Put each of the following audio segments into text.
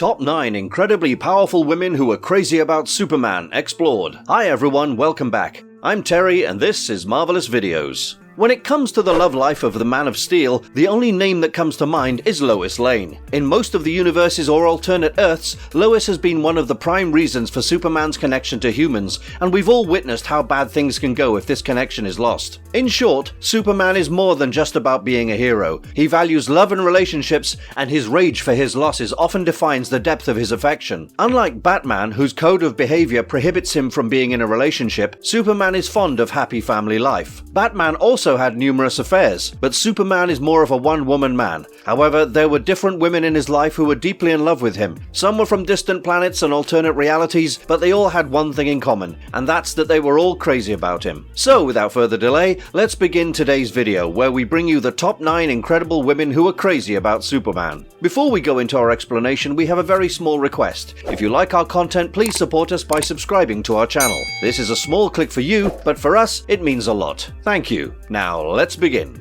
Top 9 incredibly powerful women who were crazy about Superman explored. Hi everyone, welcome back. I'm Terry and this is Marvelous Videos. When it comes to the love life of the Man of Steel, the only name that comes to mind is Lois Lane. In most of the universes or alternate Earths, Lois has been one of the prime reasons for Superman's connection to humans, and we've all witnessed how bad things can go if this connection is lost. In short, Superman is more than just about being a hero. He values love and relationships, and his rage for his losses often defines the depth of his affection. Unlike Batman, whose code of behavior prohibits him from being in a relationship, Superman is fond of happy family life. Batman also had numerous affairs, but Superman is more of a one-woman man. However, there were different women in his life who were deeply in love with him. Some were from distant planets and alternate realities, but they all had one thing in common, and that's that they were all crazy about him. So, without further delay, let's begin today's video, where we bring you the top 9 incredible women who are crazy about Superman. Before we go into our explanation, we have a very small request. If you like our content, please support us by subscribing to our channel. This is a small click for you, but for us, it means a lot. Thank you. Now, let's begin.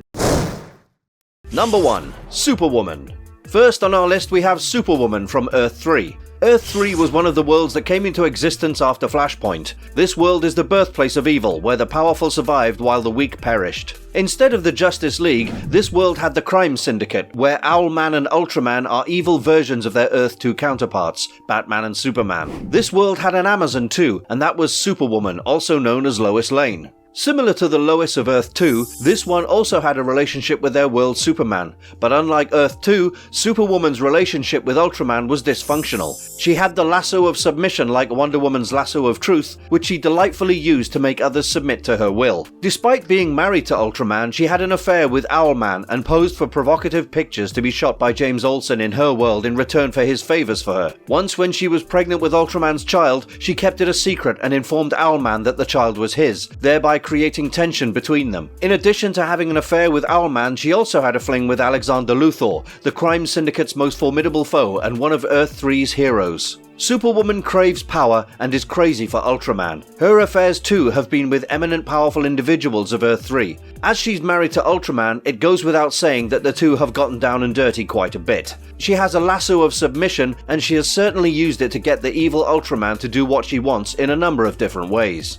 Number 1. Superwoman. First on our list we have Superwoman from Earth 3. Earth 3 was one of the worlds that came into existence after Flashpoint. This world is the birthplace of evil, where the powerful survived while the weak perished. Instead of the Justice League, this world had the Crime Syndicate, where Owlman and Ultraman are evil versions of their Earth 2 counterparts, Batman and Superman. This world had an Amazon too, and that was Superwoman, also known as Lois Lane. Similar to the Lois of Earth 2, this one also had a relationship with their world Superman, but unlike Earth 2, Superwoman's relationship with Ultraman was dysfunctional. She had the lasso of submission like Wonder Woman's lasso of truth, which she delightfully used to make others submit to her will. Despite being married to Ultraman, she had an affair with Owlman and posed for provocative pictures to be shot by James Olsen in her world in return for his favors for her. Once when she was pregnant with Ultraman's child, she kept it a secret and informed Owlman that the child was his, thereby creating tension between them. In addition to having an affair with Owlman, she also had a fling with Alexander Luthor, the Crime Syndicate's most formidable foe and one of Earth 3's heroes. Superwoman craves power and is crazy for Ultraman. Her affairs too have been with eminent powerful individuals of Earth 3. As she's married to Ultraman, it goes without saying that the two have gotten down and dirty quite a bit. She has a lasso of submission, and she has certainly used it to get the evil Ultraman to do what she wants in a number of different ways.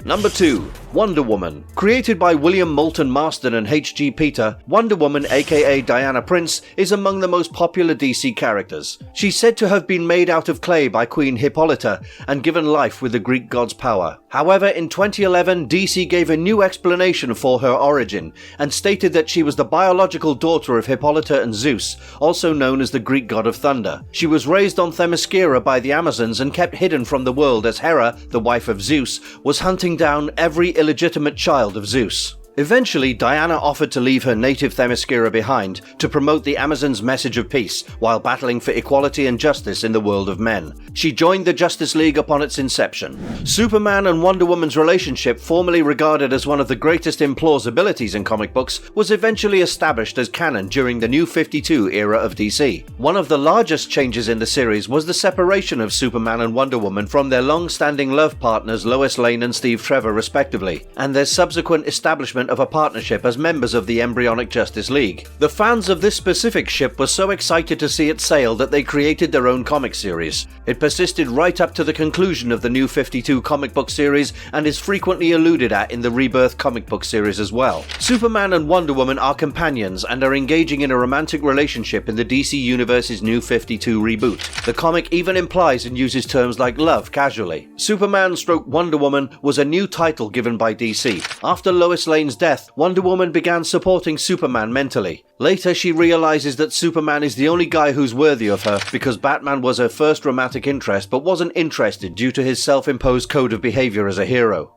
Number 2. Wonder Woman. Created by William Moulton Marston and H.G. Peter, Wonder Woman aka Diana Prince is among the most popular DC characters. She's said to have been made out of clay by Queen Hippolyta and given life with the Greek god's power. However, in 2011, DC gave a new explanation for her origin and stated that she was the biological daughter of Hippolyta and Zeus, also known as the Greek god of thunder. She was raised on Themyscira by the Amazons and kept hidden from the world as Hera, the wife of Zeus, was hunting down every illegitimate child of Zeus. Eventually, Diana offered to leave her native Themyscira behind to promote the Amazons' message of peace while battling for equality and justice in the world of men. She joined the Justice League upon its inception. Superman and Wonder Woman's relationship, formerly regarded as one of the greatest implausibilities in comic books, was eventually established as canon during the New 52 era of DC. One of the largest changes in the series was the separation of Superman and Wonder Woman from their long-standing love partners Lois Lane and Steve Trevor respectively, and their subsequent establishment of a partnership as members of the embryonic Justice League. The fans of this specific ship were so excited to see it sail that they created their own comic series. It persisted right up to the conclusion of the New 52 comic book series and is frequently alluded at in the Rebirth comic book series as well. Superman and Wonder Woman are companions and are engaging in a romantic relationship in the DC Universe's New 52 reboot. The comic even implies and uses terms like love casually. Superman/Wonder Woman was a new title given by DC. After Lois Lane's death, Wonder Woman began supporting Superman mentally. Later, she realizes that Superman is the only guy who's worthy of her because Batman was her first romantic interest but wasn't interested due to his self-imposed code of behavior as a hero.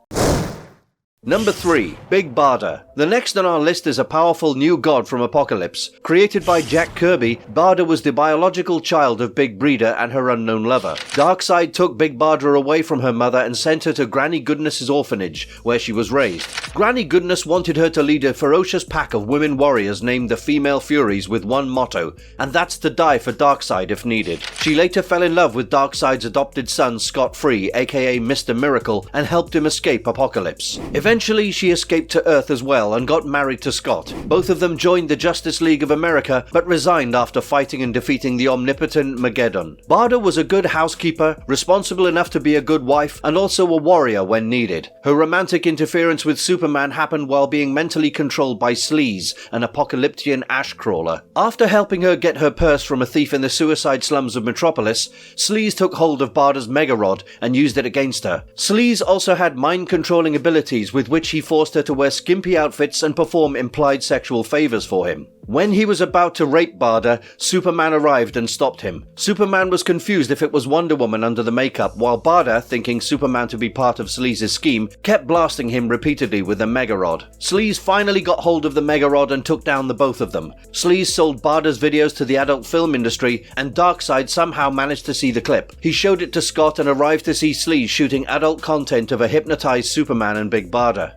Number 3. Big Barda. The next on our list is a powerful new god from Apocalypse. Created by Jack Kirby, Barda was the biological child of Big Breeder and her unknown lover. Darkseid took Big Barda away from her mother and sent her to Granny Goodness's orphanage, where she was raised. Granny Goodness wanted her to lead a ferocious pack of women warriors named the Female Furies with one motto, and that's to die for Darkseid if needed. She later fell in love with Darkseid's adopted son Scott Free, aka Mr. Miracle, and helped him escape Apocalypse. Eventually, she escaped to Earth as well and got married to Scott. Both of them joined the Justice League of America, but resigned after fighting and defeating the omnipotent Mageddon. Barda was a good housekeeper, responsible enough to be a good wife, and also a warrior when needed. Her romantic interference with Superman happened while being mentally controlled by Sleaze, an apocalyptian ash crawler. After helping her get her purse from a thief in the suicide slums of Metropolis, Sleaze took hold of Barda's Mega Rod and used it against her. Sleaze also had mind-controlling abilities with which he forced her to wear skimpy outfits and perform implied sexual favors for him. When he was about to rape Barda, Superman arrived and stopped him. Superman was confused if it was Wonder Woman under the makeup, while Barda, thinking Superman to be part of Sleaze's scheme, kept blasting him repeatedly with the Mega Rod. Sleaze finally got hold of the Mega Rod and took down the both of them. Sleaze sold Barda's videos to the adult film industry, and Darkseid somehow managed to see the clip. He showed it to Scott and arrived to see Sleaze shooting adult content of a hypnotized Superman and Big Barda.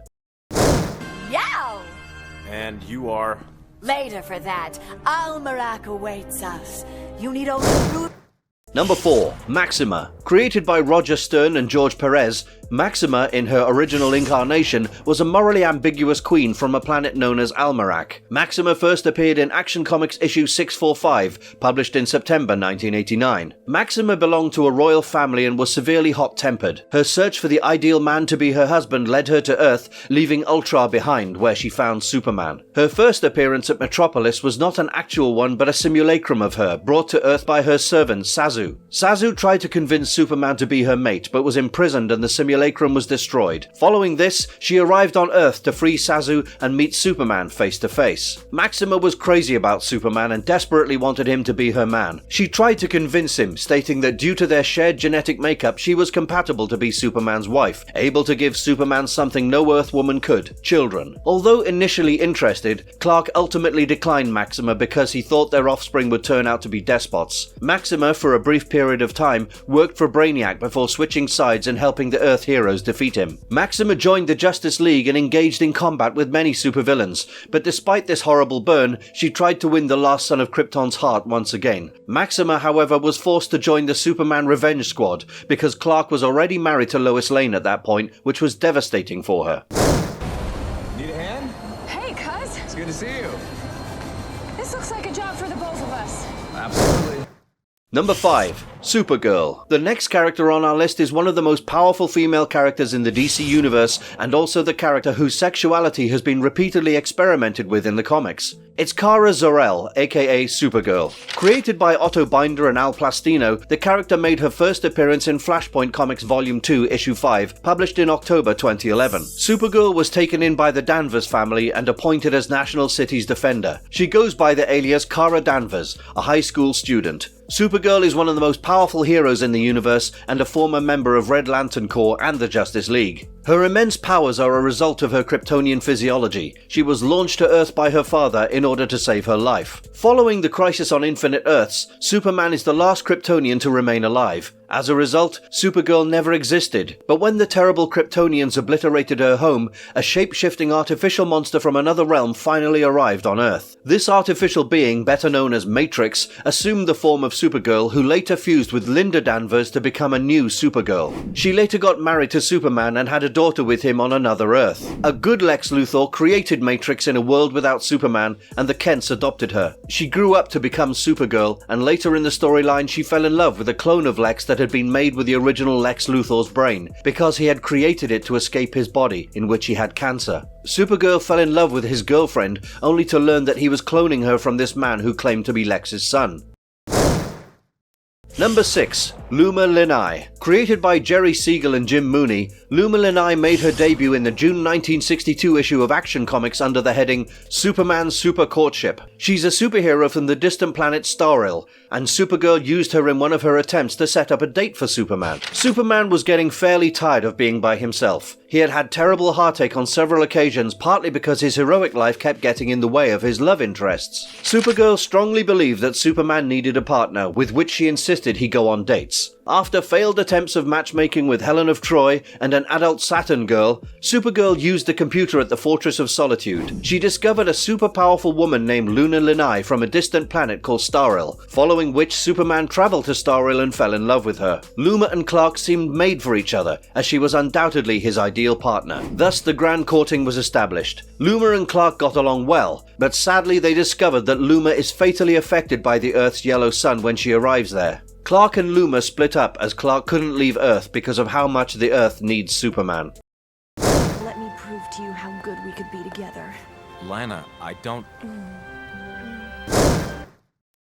Yow! And you are? Later for that. Almanac awaits us. You need only root. Number 4. Maxima. Created by Roger Stern and George Perez, Maxima, in her original incarnation, was a morally ambiguous queen from a planet known as Almanac. Maxima first appeared in Action Comics issue 645, published in September 1989. Maxima belonged to a royal family and was severely hot-tempered. Her search for the ideal man to be her husband led her to Earth, leaving Ultra behind, where she found Superman. Her first appearance at Metropolis was not an actual one but a simulacrum of her, brought to Earth by her servant Sazu. Sazu tried to convince Superman to be her mate, but was imprisoned and the simulacrum was destroyed. Following this, she arrived on Earth to free Sazu and meet Superman face to face. Maxima was crazy about Superman and desperately wanted him to be her man. She tried to convince him, stating that due to their shared genetic makeup, she was compatible to be Superman's wife, able to give Superman something no Earth woman could: children. Although initially interested, Clark ultimately declined Maxima because he thought their offspring would turn out to be despots. Maxima, for a brief period of time, worked for Brainiac before switching sides and helping the Earth heroes defeat him. Maxima joined the Justice League and engaged in combat with many supervillains, but despite this horrible burn, she tried to win the last son of Krypton's heart once again. Maxima, however, was forced to join the Superman Revenge Squad because Clark was already married to Lois Lane at that point, which was devastating for her. Need a hand? Hey, cuz. It's good to see you. This looks like a job for the both of us. Absolutely. Number 5. Supergirl. The next character on our list is one of the most powerful female characters in the DC universe, and also the character whose sexuality has been repeatedly experimented with in the comics. It's Kara Zor-El, aka Supergirl. Created by Otto Binder and Al Plastino, the character made her first appearance in Flashpoint Comics Volume 2, Issue 5, published in October 2011. Supergirl was taken in by the Danvers family and appointed as National City's defender. She goes by the alias Kara Danvers, a high school student. Supergirl is one of the most powerful heroes in the universe and a former member of Red Lantern Corps and the Justice League. Her immense powers are a result of her Kryptonian physiology. She was launched to Earth by her father in order to save her life. Following the Crisis on Infinite Earths, Superman is the last Kryptonian to remain alive. As a result, Supergirl never existed, but when the terrible Kryptonians obliterated her home, a shape-shifting artificial monster from another realm finally arrived on Earth. This artificial being, better known as Matrix, assumed the form of Supergirl, who later fused with Linda Danvers to become a new Supergirl. She later got married to Superman and had a daughter with him on another Earth. A good Lex Luthor created Matrix in a world without Superman, and the Kents adopted her. She grew up to become Supergirl, and later in the storyline she fell in love with a clone of Lex that had been made with the original Lex Luthor's brain, because he had created it to escape his body, in which he had cancer. Supergirl fell in love with his girlfriend, only to learn that he was cloning her from this man who claimed to be Lex's son. Number 6. Luma Lynai. Created by Jerry Siegel and Jim Mooney, Luma Lynai made her debut in the June 1962 issue of Action Comics under the heading Superman Super Courtship. She's a superhero from the distant planet Staril, and Supergirl used her in one of her attempts to set up a date for Superman. Superman was getting fairly tired of being by himself. He had had terrible heartache on several occasions, partly because his heroic life kept getting in the way of his love interests. Supergirl strongly believed that Superman needed a partner, with which she insisted he go on dates. inhibits. After failed attempts of matchmaking with Helen of Troy and an adult Saturn girl, Supergirl used a computer at the Fortress of Solitude. She discovered a super powerful woman named Luna Lynai from a distant planet called Staril, following which Superman traveled to Staril and fell in love with her. Luma and Clark seemed made for each other, as she was undoubtedly his ideal partner. Thus the grand courting was established. Luma and Clark got along well, but sadly they discovered that Luma is fatally affected by the Earth's yellow sun when she arrives there. Clark and Luma split up as Clark couldn't leave Earth because of how much the Earth needs Superman. Let me prove to you how good we could be together. Lana, I don't...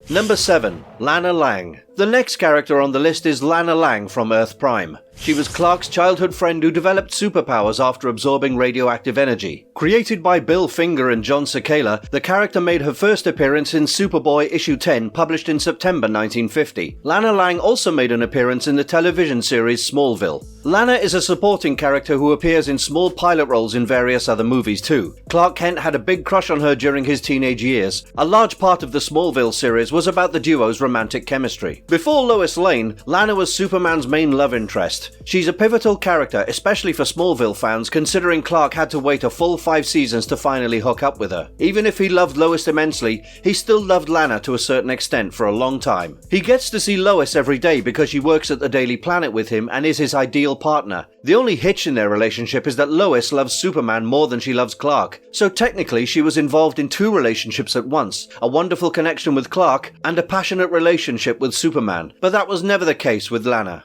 Number 7. Lana Lang. The next character on the list is Lana Lang from Earth Prime. She was Clark's childhood friend who developed superpowers after absorbing radioactive energy. Created by Bill Finger and John Cicala, the character made her first appearance in Superboy issue 10, published in September 1950. Lana Lang also made an appearance in the television series Smallville. Lana is a supporting character who appears in small pilot roles in various other movies too. Clark Kent had a big crush on her during his teenage years. A large part of the Smallville series was about the duo's romantic chemistry. Before Lois Lane, Lana was Superman's main love interest. She's a pivotal character, especially for Smallville fans, considering Clark had to wait a full 5 seasons to finally hook up with her. Even if he loved Lois immensely, he still loved Lana to a certain extent for a long time. He gets to see Lois every day because she works at the Daily Planet with him and is his ideal partner. The only hitch in their relationship is that Lois loves Superman more than she loves Clark, so technically she was involved in 2 relationships at once, a wonderful connection with Clark and a passionate relationship with Superman, but that was never the case with Lana.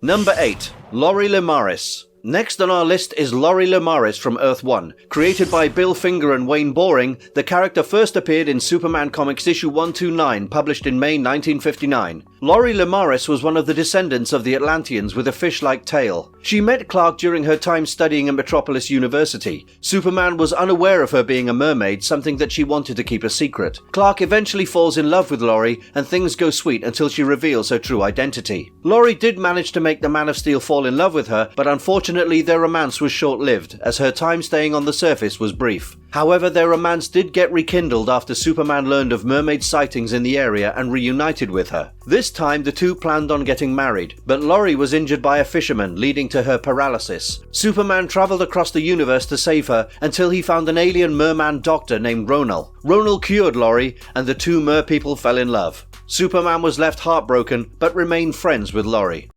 Number 8. Lori Lemaris. Next on our list is Lori Lemaris from Earth 1. Created by Bill Finger and Wayne Boring, the character first appeared in Superman Comics issue 129, published in May 1959. Lori Lemaris was one of the descendants of the Atlanteans with a fish-like tail. She met Clark during her time studying at Metropolis University. Superman was unaware of her being a mermaid, something that she wanted to keep a secret. Clark eventually falls in love with Lori, and things go sweet until she reveals her true identity. Lori did manage to make the Man of Steel fall in love with her, but unfortunately their romance was short-lived, as her time staying on the surface was brief. However, their romance did get rekindled after Superman learned of mermaid sightings in the area and reunited with her. This time the two planned on getting married, but Lori was injured by a fisherman, leading to her paralysis. Superman travelled across the universe to save her until he found an alien merman doctor named Ronal. Ronal cured Lori, and the two merpeople fell in love. Superman was left heartbroken, but remained friends with Lori.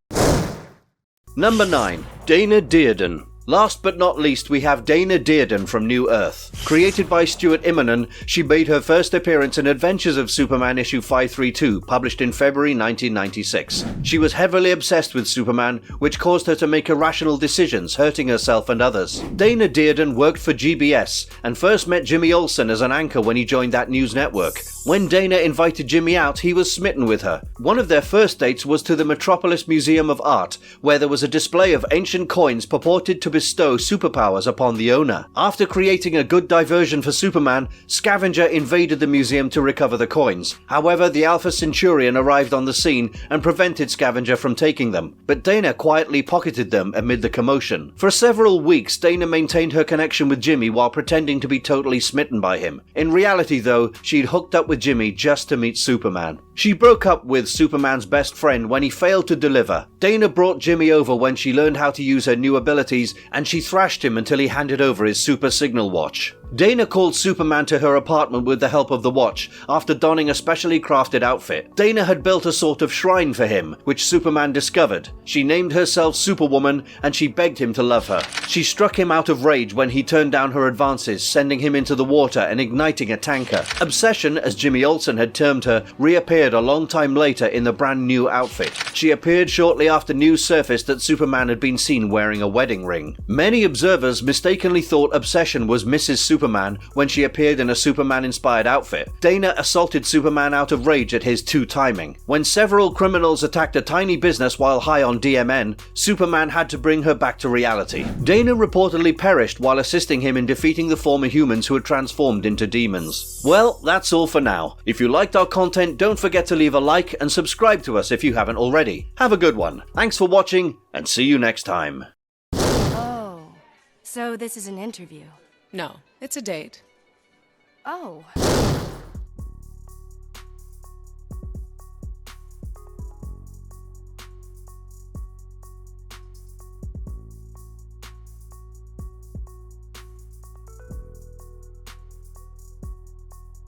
Number 9. Dana Dearden. Last but not least, we have Dana Dearden from New Earth. Created by Stuart Immonen, she made her first appearance in Adventures of Superman issue 532, published in February 1996. She was heavily obsessed with Superman, which caused her to make irrational decisions, hurting herself and others. Dana Dearden worked for GBS, and first met Jimmy Olsen as an anchor when he joined that news network. When Dana invited Jimmy out, he was smitten with her. One of their first dates was to the Metropolis Museum of Art, where there was a display of ancient coins purported to bestow superpowers upon the owner. After creating a good diversion for Superman, Scavenger invaded the museum to recover the coins. However, the Alpha Centurion arrived on the scene and prevented Scavenger from taking them, but Dana quietly pocketed them amid the commotion. For several weeks, Dana maintained her connection with Jimmy while pretending to be totally smitten by him. In reality, though, she'd hooked up with Jimmy just to meet Superman. She broke up with Superman's best friend when he failed to deliver. Dana brought Jimmy over when she learned how to use her new abilities, and she thrashed him until he handed over his super signal watch. Dana called Superman to her apartment with the help of the watch, after donning a specially crafted outfit. Dana had built a sort of shrine for him, which Superman discovered. She named herself Superwoman, and she begged him to love her. She struck him out of rage when he turned down her advances, sending him into the water and igniting a tanker. Obsession, as Jimmy Olsen had termed her, reappeared a long time later in the brand new outfit. She appeared shortly after news surfaced that Superman had been seen wearing a wedding ring. Many observers mistakenly thought Obsession was Mrs. Superman when she appeared in a Superman-inspired outfit. Dana assaulted Superman out of rage at his two-timing. When several criminals attacked a tiny business while high on DMN, Superman had to bring her back to reality. Dana reportedly perished while assisting him in defeating the former humans who had transformed into demons. Well, that's all for now. If you liked our content, don't forget to leave a like and subscribe to us if you haven't already. Have a good one. Thanks for watching, and see you next time. Oh, so this is an interview. No, it's a date. Oh.